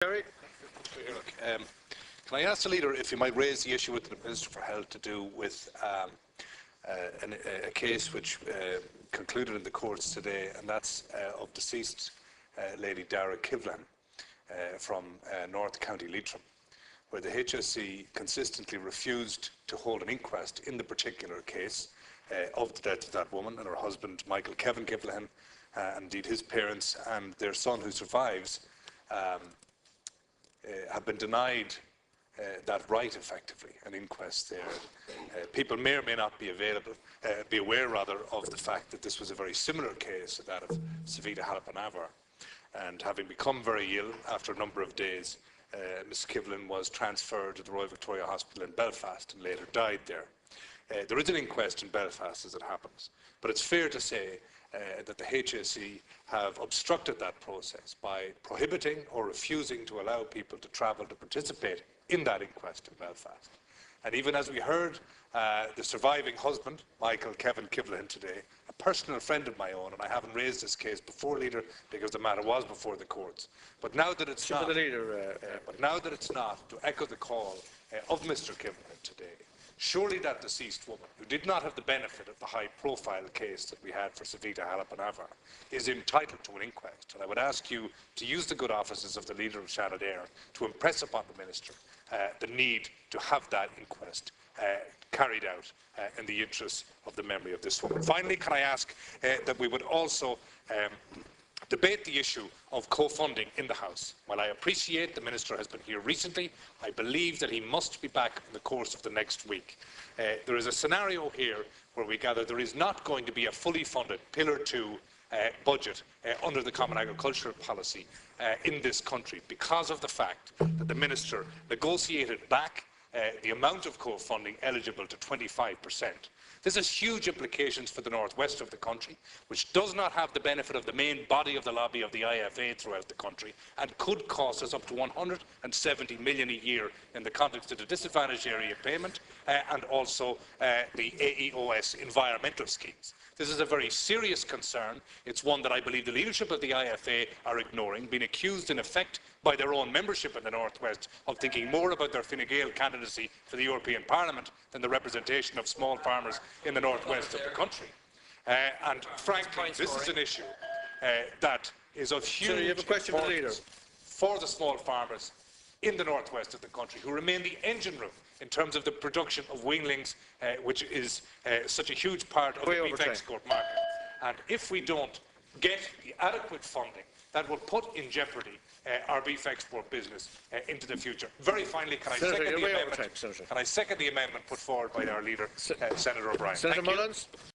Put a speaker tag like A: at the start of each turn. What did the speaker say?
A: Can I ask the Leader if he might raise the issue with the Minister for Health to do with a case which concluded in the courts today, and that's of deceased Lady Dara Kivlan from North County Leitrim, where the HSE consistently refused to hold an inquest in the particular case of the death of that woman and her husband, Michael Kevin Kivlan, and indeed his parents and their son who survives, have been denied that right, effectively, an inquest there. People may or may not be aware of the fact that this was a very similar case to that of Savita Halappanavar, and having become very ill after a number of days, Ms Kivlan was transferred to the Royal Victoria Hospital in Belfast and later died there. There is an inquest in Belfast as it happens, but it's fair to say that the HSE have obstructed that process by prohibiting or refusing to allow people to travel to participate in that inquest in Belfast. And even as we heard the surviving husband, Michael Kevin Kivlan, today, a personal friend of my own, and I haven't raised this case before, Leader, because the matter was before the courts. But now that it's not, to echo the call of Mr Kivlan today, surely that deceased woman, who did not have the benefit of the high-profile case that we had for Savita Halappanavar, is entitled to an inquest. And I would ask you to use the good offices of the Leader of Shannon Éire to impress upon the Minister the need to have that inquest carried out in the interests of the memory of this woman. Finally, can I ask that we would also debate the issue of co-funding in the House. While I appreciate the Minister has been here recently, I believe that he must be back in the course of the next week. There is a scenario here where we gather there is not going to be a fully funded Pillar 2 budget under the Common Agricultural Policy in this country because of the fact that the Minister negotiated back the amount of co-funding eligible to 25%. This has huge implications for the northwest of the country, which does not have the benefit of the main body of the lobby of the IFA throughout the country, and could cost us up to 170 million a year in the context of the disadvantaged area payment and also the AEOS environmental schemes. This is a very serious concern. It's one that I believe the leadership of the IFA are ignoring, being accused in effect by their own membership in the Northwest of thinking more about their Fine Gael candidacy for the European Parliament than the representation of small farmers in the Northwest of the country. And frankly, this is an issue that is of huge importance for the small farmers in the Northwest of the country, who remain the engine room in terms of the production of weanlings, which is such a huge part of the beef export market. And if we don't get the adequate funding, that will put in jeopardy our beef export business into the future. Very finally, can I second the amendment put forward by our Leader, Senator O'Brien?
B: Senator Mullins.